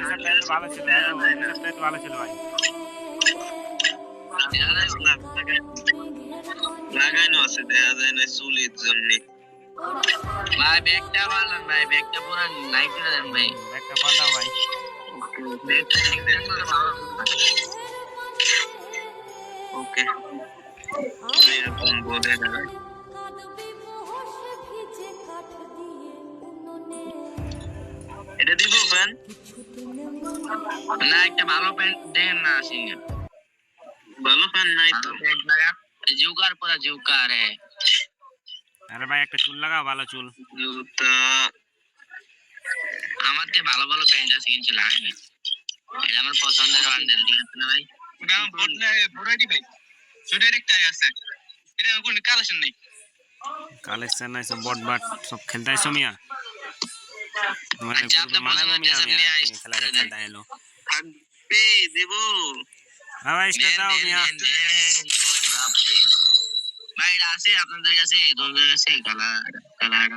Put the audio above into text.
সপ্তাহে তো ভালো ছিল, ওই সপ্তাহে তো ভালো ছিল ভাই। লাগানো আছে দেখা যায় না চুলির জন্য। ভাই ব্যাগটা পাল্টান ভাই, ব্যাগটা পুরো লাইট করে দেন ভাই। একটা পাল্টাও ভাই। ওকে এরকম বলে দাঁড়ায়। এটা দিব ফ্যান না একটা ভালো প্যান্ট দেন না সিঙ্গা। ভালো ফ্যান নাই তো। প্যান্ট লাগা জুকার পরা জুকার রে। আরে ভাই একটা চুল লাগাও, ভালো চুল। জুতা আমার তে ভালো ভালো প্যান্ট আছে কিন্তু লাগে না। এটা আমার পছন্দের বান্ডেল ঠিক আছে না ভাই? গাম বদলে বড়াই ভাই ছোট একটা আছে এটা কোন কালেকশন নেই। কালেকশন নাই সব বট বাট সব খেলতে আইছো মিয়া। মানে আচ্ছা আপনি মানাবো পছন্দের মিয়া ড্রেস মিয়া আপনি খেলা খেলতে এলো। থাকবে দেব হ্যাঁ ভাই স্টার্ট দাও মিয়া। ভাই এটা আছে আপনাদের কাছে, তোমাদের কাছে কালার কালার